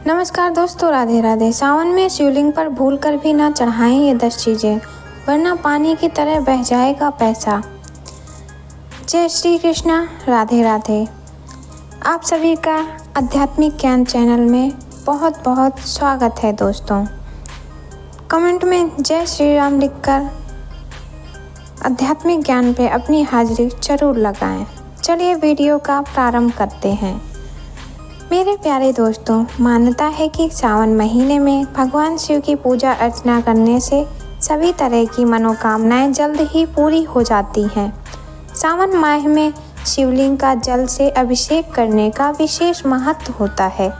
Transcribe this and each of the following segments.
नमस्कार दोस्तों, राधे राधे। सावन में शिवलिंग पर भूल कर भी ना चढ़ाएं ये 10 चीज़ें, वरना पानी की तरह बह जाएगा पैसा। जय श्री कृष्णा, राधे राधे। आप सभी का आध्यात्मिक ज्ञान चैनल में बहुत बहुत स्वागत है दोस्तों। कमेंट में जय श्री राम लिखकर आध्यात्मिक ज्ञान पे अपनी हाजिरी जरूर लगाएं। चलिए वीडियो का प्रारंभ करते हैं। मेरे प्यारे दोस्तों, मान्यता है कि सावन महीने में भगवान शिव की पूजा अर्चना करने से सभी तरह की मनोकामनाएं जल्द ही पूरी हो जाती हैं। सावन माह में शिवलिंग का जल से अभिषेक करने का विशेष महत्व होता है।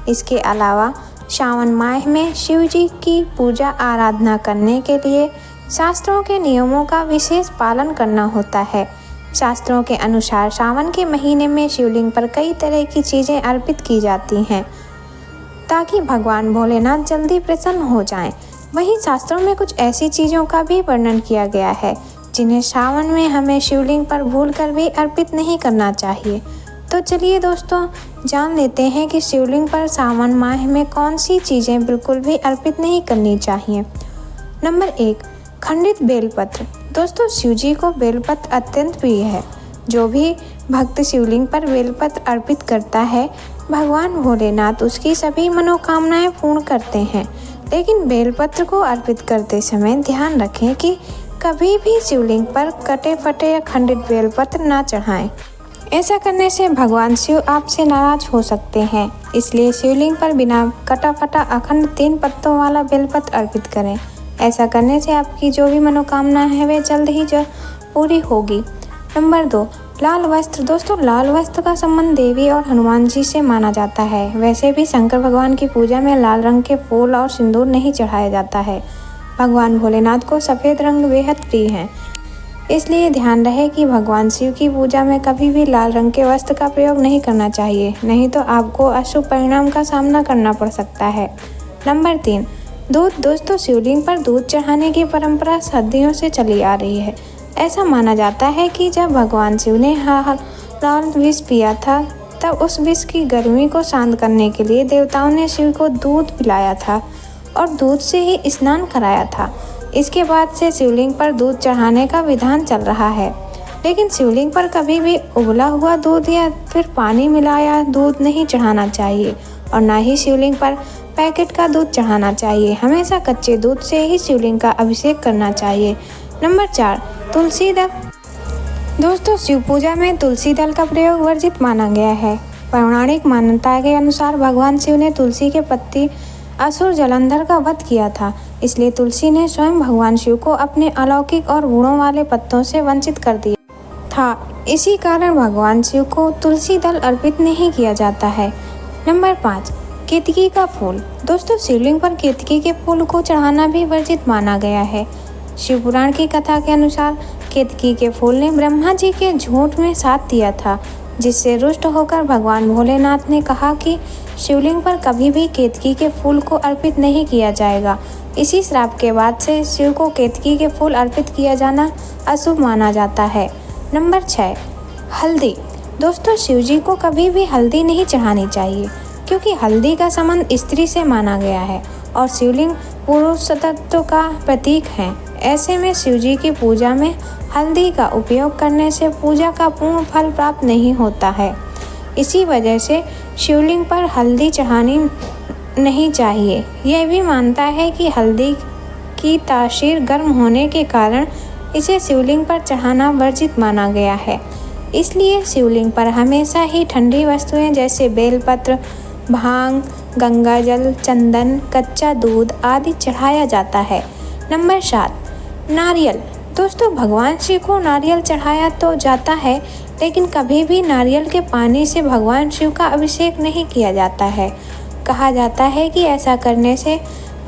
इसके अलावा सावन माह में शिव जी की पूजा आराधना करने के लिए शास्त्रों के नियमों का विशेष पालन करना होता है। शास्त्रों के अनुसार सावन के महीने में शिवलिंग पर कई तरह की चीज़ें अर्पित की जाती हैं ताकि भगवान भोलेनाथ जल्दी प्रसन्न हो जाएं। वहीं शास्त्रों में कुछ ऐसी चीज़ों का भी वर्णन किया गया है जिन्हें सावन में हमें शिवलिंग पर भूलकर भी अर्पित नहीं करना चाहिए। तो चलिए दोस्तों, जान लेते हैं कि शिवलिंग पर सावन माह में कौन सी चीज़ें बिल्कुल भी अर्पित नहीं करनी चाहिए। नंबर 1, खंडित बेलपत्र। दोस्तों, शिव जी को बेलपत्र अत्यंत प्रिय है। जो भी भक्त शिवलिंग पर बेलपत्र अर्पित करता है, भगवान भोलेनाथ उसकी सभी मनोकामनाएं पूर्ण करते हैं। लेकिन बेलपत्र को अर्पित करते समय ध्यान रखें कि कभी भी शिवलिंग पर कटे फटे या खंडित बेलपत्र ना चढ़ाएं। ऐसा करने से भगवान शिव आपसे नाराज हो सकते हैं। इसलिए शिवलिंग पर बिना कटा फटा अखंड 3 पत्तों वाला बेलपत्र अर्पित करें। ऐसा करने से आपकी जो भी मनोकामना है वे जल्द ही पूरी होगी। नंबर 2, लाल वस्त्र। दोस्तों, लाल वस्त्र का संबंध देवी और हनुमान जी से माना जाता है। वैसे भी शंकर भगवान की पूजा में लाल रंग के फूल और सिंदूर नहीं चढ़ाया जाता है। भगवान भोलेनाथ को सफ़ेद रंग बेहद प्रिय है। इसलिए ध्यान रहे कि भगवान शिव की पूजा में कभी भी लाल रंग के वस्त्र का प्रयोग नहीं करना चाहिए, नहीं तो आपको अशुभ परिणाम का सामना करना पड़ सकता है। नंबर 3, दूध। दोस्तों, शिवलिंग पर दूध चढ़ाने की परंपरा सदियों से चली आ रही है। ऐसा माना जाता है कि जब भगवान शिव ने लाल विष पिया था, तब उस विष की गर्मी को शांत करने के लिए देवताओं ने शिव को दूध पिलाया था और दूध से ही स्नान कराया था। इसके बाद से शिवलिंग पर दूध चढ़ाने का विधान चल रहा है। लेकिन शिवलिंग पर कभी भी उबला हुआ दूध या फिर पानी मिलाया दूध नहीं चढ़ाना चाहिए और ना ही शिवलिंग पर पैकेट का दूध चढ़ाना चाहिए। हमेशा कच्चे दूध से ही शिवलिंग का अभिषेक करना चाहिए। नंबर 4, तुलसी दल। दोस्तों, शिव पूजा में तुलसी दल का प्रयोग वर्जित माना गया है। पौराणिक मान्यता के अनुसार भगवान शिव ने तुलसी के पत्ती असुर जलंधर का वध किया था। इसलिए तुलसी ने स्वयं भगवान शिव को अपने अलौकिक और गुणों वाले पत्तों से वंचित कर दिया था। इसी कारण भगवान शिव को तुलसी दल अर्पित नहीं किया जाता है। नंबर 5, केतकी का फूल। दोस्तों, शिवलिंग पर केतकी के फूल को चढ़ाना भी वर्जित माना गया है। शिव पुराण की कथा के अनुसार केतकी के फूल ने ब्रह्मा जी के झूठ में साथ दिया था, जिससे रुष्ट होकर भगवान भोलेनाथ ने कहा कि शिवलिंग पर कभी भी केतकी के फूल को अर्पित नहीं किया जाएगा। इसी श्राप के बाद से शिव को केतकी के फूल अर्पित किया जाना अशुभ माना जाता है। नंबर 6, हल्दी। दोस्तों, शिव जी को कभी भी हल्दी नहीं चढ़ानी चाहिए, क्योंकि हल्दी का संबंध स्त्री से माना गया है और शिवलिंग पुरुष तत्व का प्रतीक है। ऐसे में शिव जी की पूजा में हल्दी का उपयोग करने से पूजा का पूर्ण फल प्राप्त नहीं होता है। इसी वजह से शिवलिंग पर हल्दी चढ़ानी नहीं चाहिए। यह भी मानता है कि हल्दी की तासीर गर्म होने के कारण इसे शिवलिंग पर चढ़ाना वर्जित माना गया है। इसलिए शिवलिंग पर हमेशा ही ठंडी वस्तुएं जैसे बेलपत्र, भांग, गंगाजल, चंदन, कच्चा दूध आदि चढ़ाया जाता है। नंबर 7, नारियल। दोस्तों, भगवान शिव को नारियल चढ़ाया तो जाता है, लेकिन कभी भी नारियल के पानी से भगवान शिव का अभिषेक नहीं किया जाता है। कहा जाता है कि ऐसा करने से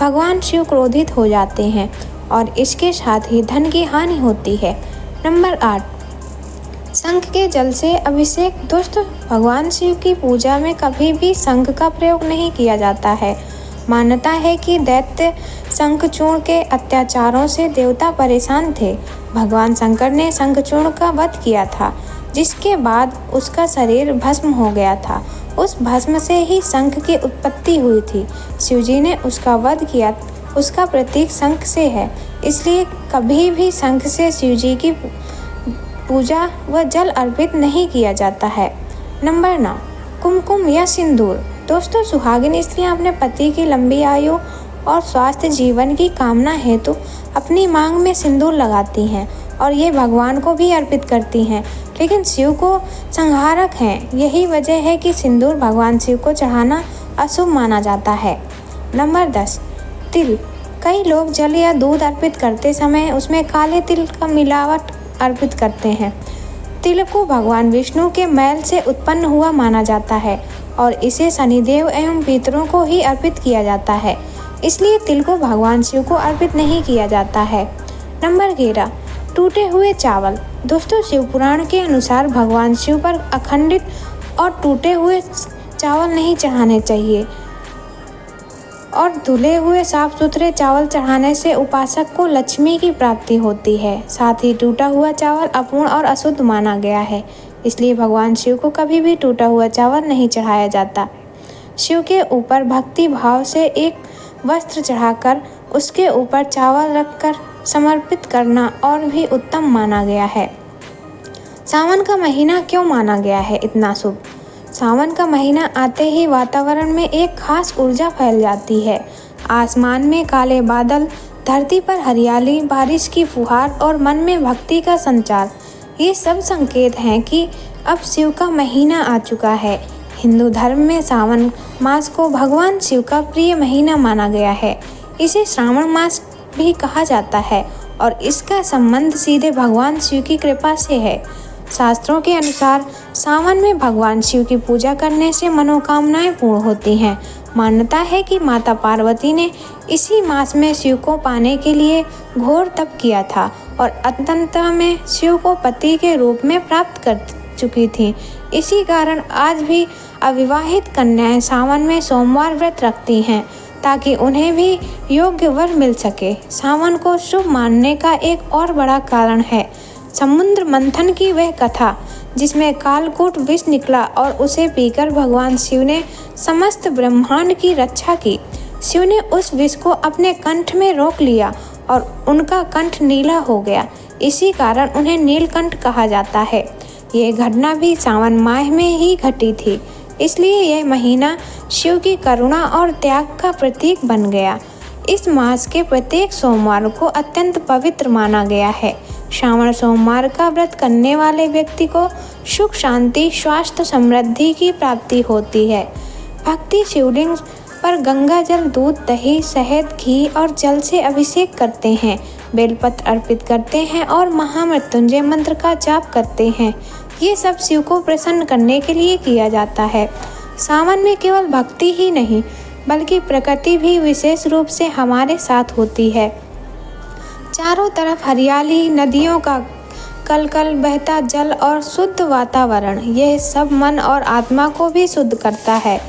भगवान शिव क्रोधित हो जाते हैं और इसके साथ ही धन की हानि होती है। नंबर 8, शंख के जल से अभिषेक। दोस्तों, भगवान शिव की पूजा में कभी भी शंख का प्रयोग नहीं किया जाता है। मान्यता है कि दैत्य शंखचूर्ण के अत्याचारों से देवता परेशान थे। भगवान शंकर ने शंखचूर्ण का वध किया था, जिसके बाद उसका शरीर भस्म हो गया था। उस भस्म से ही शंख की उत्पत्ति हुई थी। शिवजी ने उसका वध किया, उसका प्रतीक शंख से है, इसलिए कभी भी शंख से शिवजी की पूजा व जल अर्पित नहीं किया जाता है। नंबर 9, कुमकुम या सिंदूर। दोस्तों, सुहागिन स्त्रियां अपने पति की लंबी आयु और स्वास्थ्य जीवन की कामना हेतु अपनी मांग में सिंदूर लगाती हैं और ये भगवान को भी अर्पित करती हैं, लेकिन शिव को संहारक हैं। यही वजह है कि सिंदूर भगवान शिव को चढ़ाना अशुभ माना जाता है। नंबर 10, तिल। कई लोग जल या दूध अर्पित करते समय उसमें काले तिल का मिलावट अर्पित करते हैं। तिल को भगवान विष्णु के मैल से उत्पन्न हुआ माना जाता है और इसे शनिदेव एवं पितरों को ही अर्पित किया जाता है, इसलिए तिल को भगवान शिव को अर्पित नहीं किया जाता है। नंबर 11, टूटे हुए चावल। दोस्तों, शिव पुराण के अनुसार भगवान शिव पर अखंडित और टूटे हुए चावल नहीं चढ़ाने चाहिए और धुले हुए साफ सुथरे चावल चढ़ाने से उपासक को लक्ष्मी की प्राप्ति होती है। साथ ही टूटा हुआ चावल अपूर्ण और अशुद्ध माना गया है, इसलिए भगवान शिव को कभी भी टूटा हुआ चावल नहीं चढ़ाया जाता। शिव के ऊपर भक्ति भाव से एक वस्त्र चढ़ाकर उसके ऊपर चावल रखकर समर्पित करना और भी उत्तम माना गया है। सावन का महीना क्यों माना गया है इतना शुभ? सावन का महीना आते ही वातावरण में एक खास ऊर्जा फैल जाती है। आसमान में काले बादल, धरती पर हरियाली, बारिश की फुहार और मन में भक्ति का संचार, ये सब संकेत हैं कि अब शिव का महीना आ चुका है। हिंदू धर्म में सावन मास को भगवान शिव का प्रिय महीना माना गया है। इसे श्रावण मास भी कहा जाता है और इसका संबंध सीधे भगवान शिव की कृपा से है। शास्त्रों के अनुसार सावन में भगवान शिव की पूजा करने से मनोकामनाएं पूर्ण होती हैं। मान्यता है कि माता पार्वती ने इसी मास में शिव को पाने के लिए घोर तप किया था और अंत में शिव को पति के रूप में प्राप्त कर चुकी थी। इसी कारण आज भी अविवाहित कन्याएं सावन में सोमवार व्रत रखती हैं ताकि उन्हें भी योग्य वर मिल सके। सावन को शुभ मानने का एक और बड़ा कारण है समुद्र मंथन की वह कथा जिसमें कालकूट विष निकला और उसे पीकर भगवान शिव ने समस्त ब्रह्मांड की रक्षा की। शिव ने उस विष को अपने कंठ में रोक लिया और उनका कंठ नीला हो गया। इसी कारण उन्हें नीलकंठ कहा जाता है। ये घटना भी सावन माह में ही घटी थी, इसलिए यह महीना शिव की करुणा और त्याग का प्रतीक बन गया। इस मास के प्रत्येक सोमवार को अत्यंत पवित्र माना गया है। श्रावण सोमवार का व्रत करने वाले व्यक्ति को सुख, शांति, स्वास्थ्य, समृद्धि की प्राप्ति होती है। भक्ति शिवलिंग पर गंगा जल, दूध, दही, शहद, घी और जल से अभिषेक करते हैं, बेलपत्र अर्पित करते हैं और महामृत्युंजय मंत्र का जाप करते हैं। ये सब शिव को प्रसन्न करने के लिए किया जाता है। सावन में केवल भक्ति ही नहीं बल्कि प्रकृति भी विशेष रूप से हमारे साथ होती है। चारों तरफ हरियाली, नदियों का कलकल बहता जल और शुद्ध वातावरण, यह सब मन और आत्मा को भी शुद्ध करता है।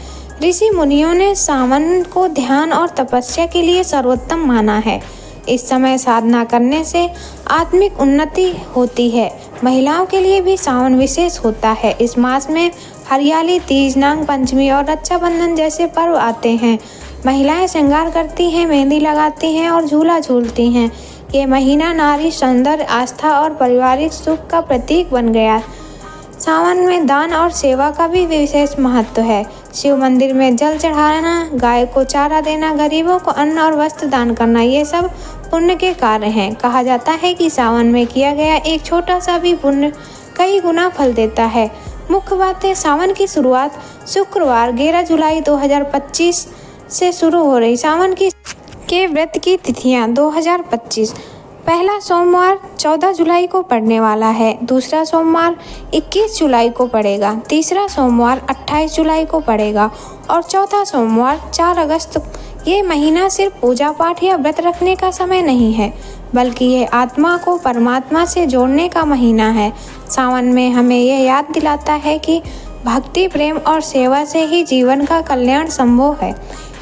ऋषि मुनियों ने सावन को ध्यान और तपस्या के लिए सर्वोत्तम माना है। इस समय साधना करने से आत्मिक उन्नति होती है। महिलाओं के लिए भी सावन विशेष होता है। इस मास में हरियाली, तीज, नाग पंचमी और रक्षाबंधन जैसे पर्व आते हैं। महिलाएं श्रृंगार करती हैं, मेहंदी लगाती हैं और झूला झूलती हैं। ये महीना नारी सौंदर्य, आस्था और पारिवारिक सुख का प्रतीक बन गया। सावन में दान और सेवा का भी विशेष महत्व है। शिव मंदिर में जल चढ़ाना, गाय को चारा देना, गरीबों को अन्न और वस्त्र दान करना, ये सब पुण्य के कार्य हैं। कहा जाता है कि सावन में किया गया एक छोटा सा भी पुण्य कई गुना फल देता है। मुख्य बात है, सावन की शुरुआत शुक्रवार 11 जुलाई 2025 से शुरू हो रही। सावन के व्रत की तिथियां 2025। पहला सोमवार 14 जुलाई को पड़ने वाला है। दूसरा सोमवार 21 जुलाई को पड़ेगा। तीसरा सोमवार 28 जुलाई को पड़ेगा और चौथा सोमवार 4 अगस्त। ये महीना सिर्फ पूजा पाठ या व्रत रखने का समय नहीं है, बल्कि ये आत्मा को परमात्मा से जोड़ने का महीना है। सावन में हमें यह याद दिलाता है कि भक्ति, प्रेम और सेवा से ही जीवन का कल्याण संभव है।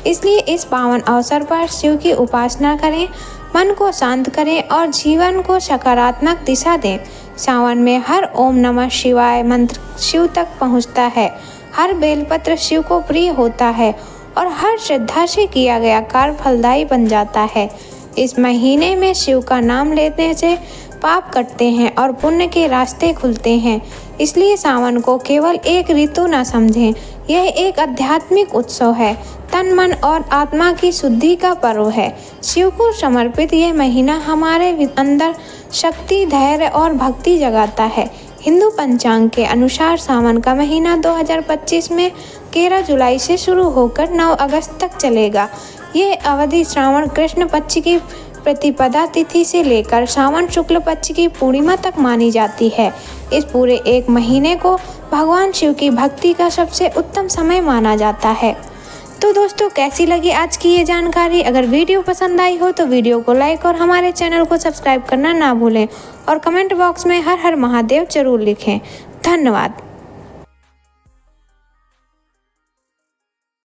इसलिए इस पावन अवसर पर शिव की उपासना करें, मन को शांत करें और जीवन को सकारात्मक दिशा दें। सावन में हर ओम नमः शिवाय मंत्र शिव तक पहुंचता है। हर बेलपत्र शिव को प्रिय होता है और हर श्रद्धा से किया गया कार्य फलदायी बन जाता है। इस महीने में शिव का नाम लेने से पाप कटते हैं और पुण्य के रास्ते खुलते हैं। इसलिए सावन को केवल एक ऋतु न समझें, यह एक आध्यात्मिक उत्सव है, तन मन और आत्मा की शुद्धि का पर्व है। शिव को समर्पित यह महीना हमारे अंदर शक्ति, धैर्य और भक्ति जगाता है। हिंदू पंचांग के अनुसार सावन का महीना 2025 में 13 जुलाई से शुरू होकर 9 अगस्त तक चलेगा। यह अवधि श्रावण कृष्ण पक्ष की प्रतिपदा तिथि से लेकर सावन शुक्ल पक्ष की पूर्णिमा तक मानी जाती है। इस पूरे एक महीने को भगवान शिव की भक्ति का सबसे उत्तम समय माना जाता है। तो दोस्तों, कैसी लगी आज की ये जानकारी? अगर वीडियो पसंद आई हो तो वीडियो को लाइक और हमारे चैनल को सब्सक्राइब करना ना भूलें और कमेंट बॉक्स में हर हर महादेव जरूर लिखें। धन्यवाद।